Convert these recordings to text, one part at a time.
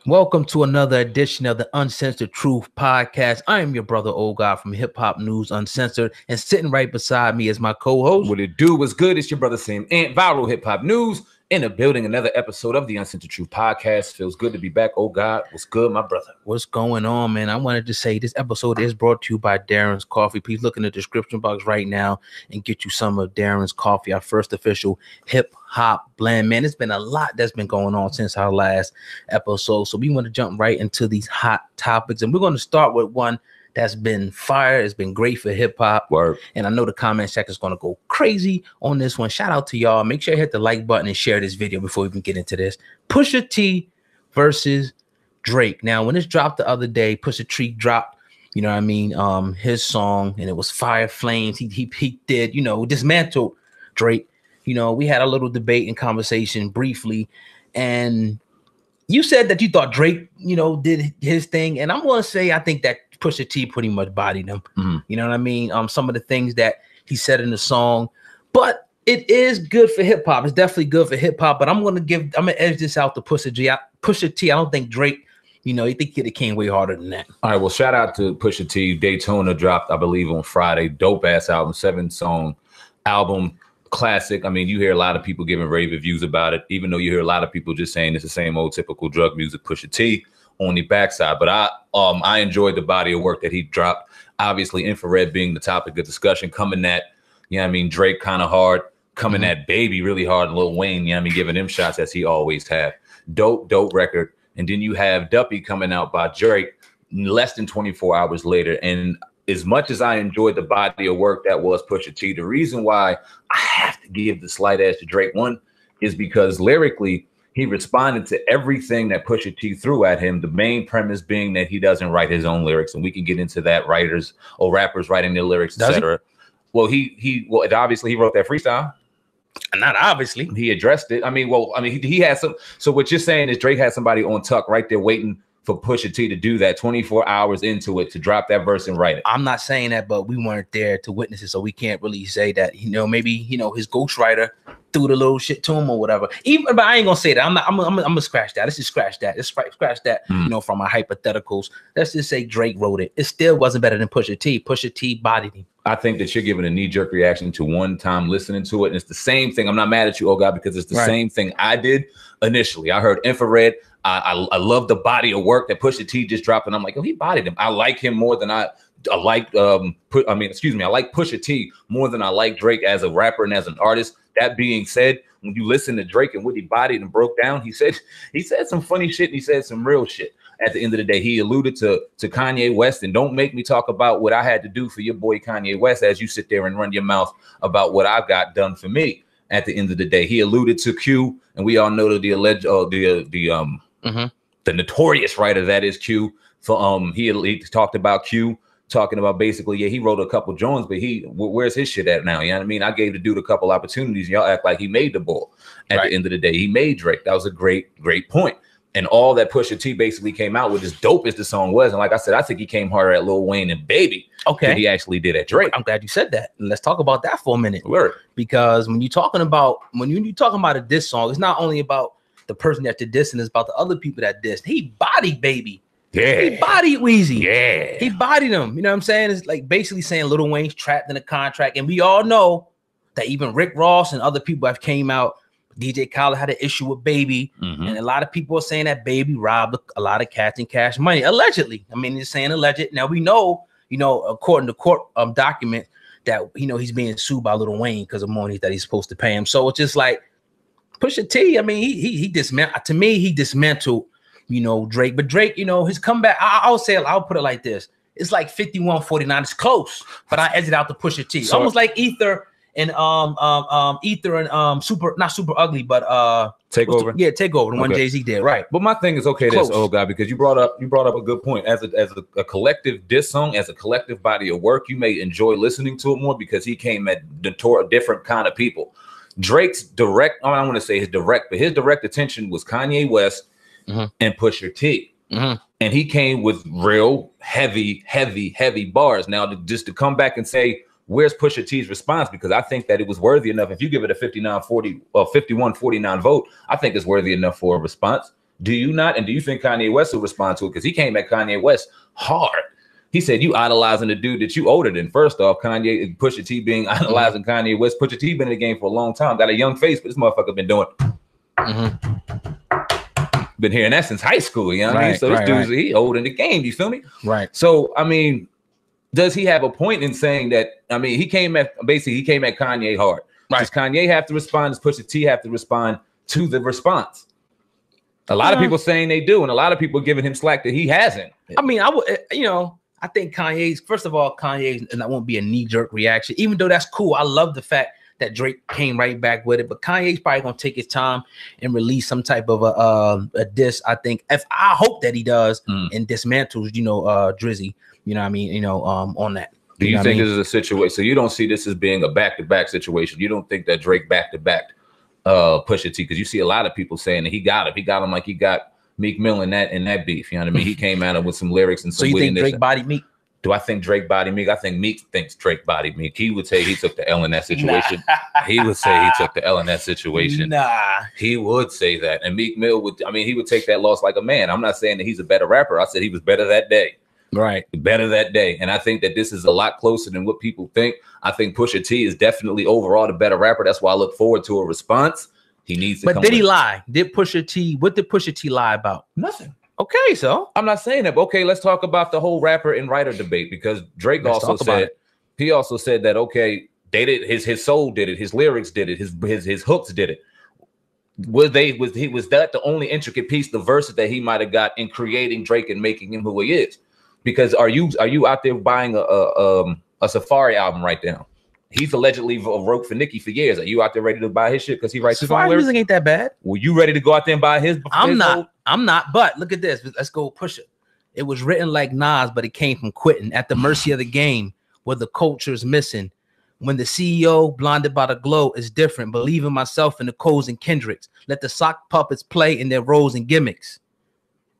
Welcome to another edition of the Uncensored Truth Podcast. I am your brother, Old God from Hip Hop News Uncensored, and sitting right beside me is my co-host. What it do? What's good? It's your brother Sam Ant, Viral Hip Hop News, in the building. Another episode of the Uncensored Truth Podcast. Feels good to be back. Oh God, what's good, my brother? What's going on, man? I wanted to say this episode is brought to you by Darren's Coffee. Please look in the description box right now and get you some of Darren's Coffee, our first official hip hop blend. Man, it's been a lot that's been going on since our last episode, so we want to jump right into these hot topics, and we're going to start with one that's been fire. It's been great for hip hop. And I know the comment section is going to go crazy on this one. Shout out to y'all. Make sure you hit the like button and share this video before we even get into this. Pusha T versus Drake. Now, when this dropped the other day, Pusha T dropped, you know what I mean, his song, and it was Fire Flames. He did, you know, dismantled Drake. You know, we had a little debate and conversation briefly, and you said that you thought Drake, you know, did his thing, and I'm going to say I think that Pusha T pretty much bodied him. You know what I mean? Some of the things that he said in the song, but it is good for hip hop. It's definitely good for hip hop, but I'm gonna edge this out to Pusha T. I don't think Drake, you know, you think it came way harder than that. All right, well, shout out to Pusha T. Daytona dropped, I believe, on Friday. Dope ass album, 7-song album. Classic. I mean, you hear a lot of people giving rave reviews about it, even though you hear a lot of people just saying it's the same old typical drug music Pusha T on the backside. But I enjoyed the body of work that he dropped. Obviously, Infrared being the topic of discussion, coming at, you know what I mean, Drake kind of hard, coming at Baby really hard, and Lil Wayne, you know what I mean, giving him shots as he always have. Dope record. And then you have Duppy coming out by Drake less than 24 hours later. And as much as I enjoyed the body of work that was Pusha T, the reason why I have to give the slight edge to Drake one is because lyrically, he responded to everything that Pusha T threw at him. The main premise being that he doesn't write his own lyrics, and we can get into that. Writers or rappers writing their lyrics, etc. Well, he obviously he wrote that freestyle. Not obviously. He addressed it. I mean, he had some. So what you're saying is Drake had somebody on tuck right there waiting for Pusha T to do that 24 hours into it, to drop that verse and write it. I'm not saying that, but we weren't there to witness it, so we can't really say that, you know, maybe, you know, his ghostwriter threw the little shit to him or whatever. Even, but I ain't gonna say that. I'm gonna scratch that. Let's just scratch that. Let's scratch that, you know, from our hypotheticals. Let's just say Drake wrote it. It still wasn't better than Pusha T. Pusha T bodied him. I think that you're giving a knee-jerk reaction to one time listening to it. And it's the same thing. I'm not mad at you, oh God, because it's the same thing I did initially. I heard Infrared. I love the body of work that Pusha T just dropped, and I'm like, oh, he bodied him. I like him more than I like Pusha T more than I like Drake as a rapper and as an artist. That being said, when you listen to Drake and what he bodied and broke down, he said some funny shit and he said some real shit. At the end of the day, he alluded to Kanye West, and don't make me talk about what I had to do for your boy Kanye West as you sit there and run your mouth about what I've got done for me. At the end of the day, he alluded to Q, and we all know the alleged the notorious writer that is Q. For he talked about Q, talking about basically, yeah, he wrote a couple Jones, but where's his shit at now? You know what I mean? I gave the dude a couple opportunities, and y'all act like he made the ball. At the end of the day, he made Drake. That was a great point. And all that Pusha T basically came out with, as dope as the song was, and like I said, I think he came harder at Lil Wayne and Baby than he actually did at Drake. I'm glad you said that. And let's talk about that for a minute. Because when you're talking about a diss song, it's not only about the person that you're dissing, it's about the other people that dissed. He bodied Baby. Yeah. He bodied Weezy. Yeah. He bodied him. You know what I'm saying? It's like basically saying Lil Wayne's trapped in a contract. And we all know that even Rick Ross and other people have came out. DJ Khaled had an issue with Baby, and a lot of people are saying that Baby robbed a lot of cats and cash money, allegedly. I mean, they're saying alleged. Now we know, you know, according to court document, that, you know, he's being sued by Lil Wayne because of money that he's supposed to pay him. So it's just like Pusha T. I mean, he dismantled. To me, he dismantled, you know, Drake. But Drake, you know, his comeback. I'll put it like this: it's like 51-49. It's close, but I edged out to Pusha T. So, almost like Ether and Super, not Super Ugly, but Takeover. Takeover, the one Jay-Z did, right? But my thing is, okay, this old guy, because you brought up a good point. As a collective diss song, as a collective body of work, you may enjoy listening to it more because he came at different kind of people. Drake's direct, I don't want to say his direct, but his direct attention was Kanye West and Pusha T. And he came with real heavy bars. Now, just to come back and say, where's Pusha T's response? Because I think that it was worthy enough. If you give it a 51-49 vote, I think it's worthy enough for a response. Do you not? And do you think Kanye West will respond to it? Because he came at Kanye West hard. He said, you idolizing the dude that you older than. First off, Kanye, Pusha T being idolizing Kanye West. Pusha T been in the game for a long time. Got a young face, but this motherfucker been doing been hearing that since high school, you know what I mean? So this dude's he old in the game, you feel me? Right. So, I mean, does he have a point in saying that? I mean, he came at Kanye hard. Right. Does Kanye have to respond? Does Pusha T have to respond to the response? A lot of people saying they do, and a lot of people giving him slack that he hasn't. I mean, I would, I think Kanye's, first of all, and that won't be a knee-jerk reaction, even though that's cool. I love the fact that Drake came right back with it, but Kanye's probably gonna take his time and release some type of a diss. I think, if I hope that he does and dismantles, Drizzy. You know what I mean? On that. Do you think this is a situation? So you don't see this as being a back-to-back situation? You don't think that Drake back-to-back Pusha T? Because you see a lot of people saying that he got him. He got him like he got Meek Mill in that beef. You know what I mean? He came at him with some lyrics and some. So you think Drake bodied Meek? Do I think Drake bodied Meek? I think Meek thinks Drake bodied Meek. He would say he took the L in that situation. He would say he took the L in that situation. He would say that. And Meek Mill would, he would take that loss like a man. I'm not saying that he's a better rapper. I said he was better that day. Right. Better that day. And I think that this is a lot closer than what people think. I think Pusha T is definitely overall the better rapper. That's why I look forward to a response. He needs to But did he lie? What did Pusha T lie about? Nothing. Okay, so I'm not saying that. But okay, let's talk about the whole rapper and writer debate, because Drake also said that they did his soul did it, his lyrics did it, his hooks did it. Was that the only intricate piece, the verses that he might have got in creating Drake and making him who he is? Because are you out there buying a Safari album right now? He's allegedly wrote for Nicki for years. Are you out there ready to buy his shit because he writes his own Safari lyrics? music ain't that bad. Were you ready to go out there and buy his? I'm not. But look at this. Let's go Pusha. It was written like Nas, but it came from quitting at the mercy of the game, where the culture is missing. When the CEO, blinded by the glow, is different. Believe in myself and the Coles and Kendricks. Let the sock puppets play in their roles and gimmicks.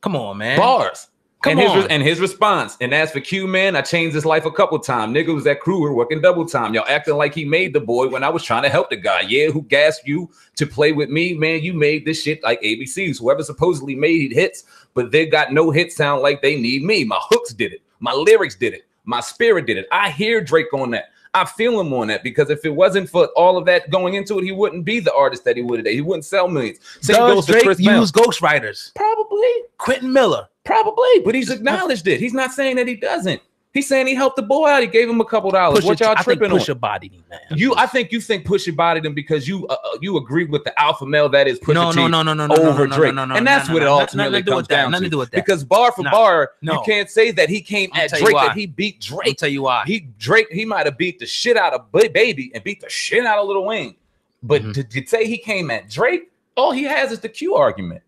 Come on, man. Bars. Come on. And his response. And as for Q, man, I changed his life a couple times. Nigga was at Kruger working double time. Y'all acting like he made the boy when I was trying to help the guy. Yeah, who gassed you to play with me? Man, you made this shit like ABCs. Whoever supposedly made hits, but they got no hit sound like they need me. My hooks did it. My lyrics did it. My spirit did it. I hear Drake on that. I feel him on that, because if it wasn't for all of that going into it, he wouldn't be the artist that he would today. He wouldn't sell millions. Does Drake use ghostwriters? Probably. Quentin Miller? Probably, but he's acknowledged it. He's not saying that he doesn't. He's saying he helped the boy out. He gave him a couple dollars. What y'all tripping on? Pusha bodied him, man. I think you think Pusha bodied him because you agree with the alpha male that is Pusha T over Drake, and that's what it ultimately comes down to. Nothing to do with that. Because bar for bar, you can't say that he came at Drake, that he beat Drake. I'll tell you why. He might have beat the shit out of Baby and beat the shit out of Lil Wayne, but to say he came at Drake, all he has is the Q argument.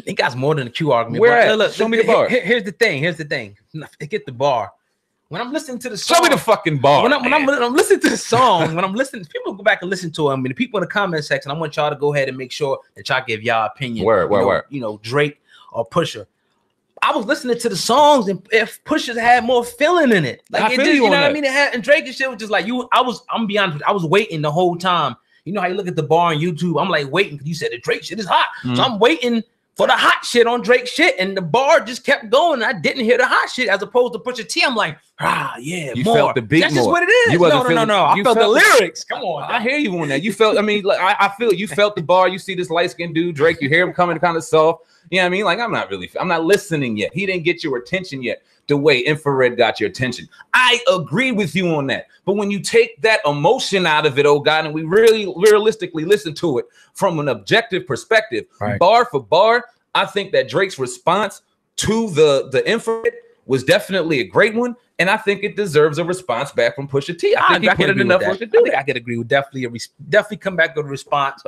He got more than a Q argument. Where look, show me the bar. Here's the thing. Get the bar. When I'm listening to the song, show me the fucking bar. When I'm listening to the song, people go back and listen to him. And the people in the comment section, I want y'all to go ahead and make sure that y'all give y'all opinion. Where? Drake or Pusha. I was listening to the songs, and if Pusha had more feeling in it, like you know what I mean. And Drake and shit was just like you. I'm be honest, I was waiting the whole time. You know how you look at the bar on YouTube? I'm like waiting because you said the Drake shit is hot, so I'm waiting for the hot shit on Drake shit, and the bar just kept going. I didn't hear the hot shit, as opposed to Pusha T. I'm like, yeah, you more. Felt the beat. That's more. just what it is. No. I felt the lyrics. Come on, I hear you on that. You felt. I mean, like I feel you felt the bar. You see this light skinned dude, Drake. You hear him coming kind of soft. You know what I mean? Like I'm not listening yet. He didn't get your attention yet the way Infrared got your attention. I agree with you on that. But when you take that emotion out of it, oh God, and we really realistically listen to it from an objective perspective, bar for bar, I think that Drake's response to the Infrared was definitely a great one, and I think it deserves a response back from Pusha T. I think he put in enough work to do it. I could agree with definitely come back with a response,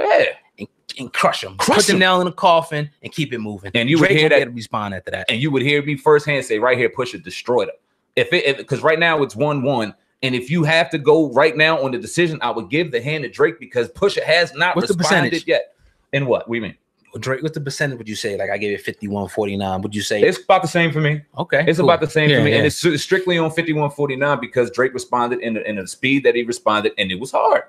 and crush him, put the nail in the coffin, and keep it moving. And you would hear that respond after that, and you would hear me firsthand say right here, Pusha destroyed him. Because right now it's 1-1. And if you have to go right now on the decision, I would give the hand to Drake, because Pusha has not responded yet. And what? We mean? Drake, what's the percentage would you say? Like I gave it 51-49. Would you say it's about the same for me? Okay, it's about the same for me, and it's strictly on 51-49 because Drake responded in the speed that he responded, and it was hard.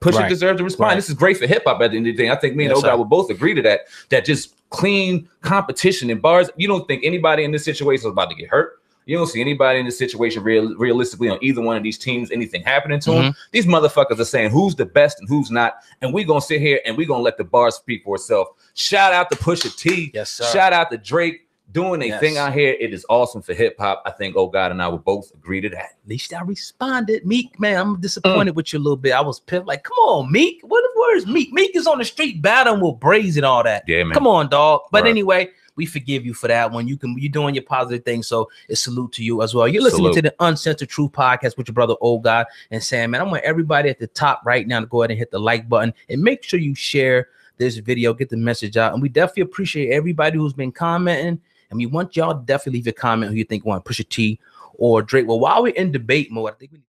Pusha deserves to respond. This is great for hip hop at the end of the day. I think me and O-God will both agree to that. That just clean competition in bars. You don't think anybody in this situation is about to get hurt. You don't see anybody in this situation realistically on either one of these teams, anything happening to them. These motherfuckers are saying who's the best and who's not. And we're going to sit here and we're going to let the bar speak for itself. Shout out to Pusha T. Yes, sir. Shout out to Drake doing a thing out here. It is awesome for hip hop. I think O-God and I will both agree to that. At least I responded. Meek, man, I'm disappointed with you a little bit. I was pissed. Like, come on, Meek. Where's Meek? Meek is on the street battling with Braze and all that. Yeah, man. Come on, dog. But anyway, we forgive you for that one. You're doing your positive thing, so it's salute to you as well. You're listening to the Uncensored Truth podcast with your brother O-God and Sam. Man, I want everybody at the top right now to go ahead and hit the like button and make sure you share this video, get the message out. And we definitely appreciate everybody who's been commenting. And we want y'all to definitely leave a comment who you think want Pusha T or Drake. Well, while we're in debate mode, I think we need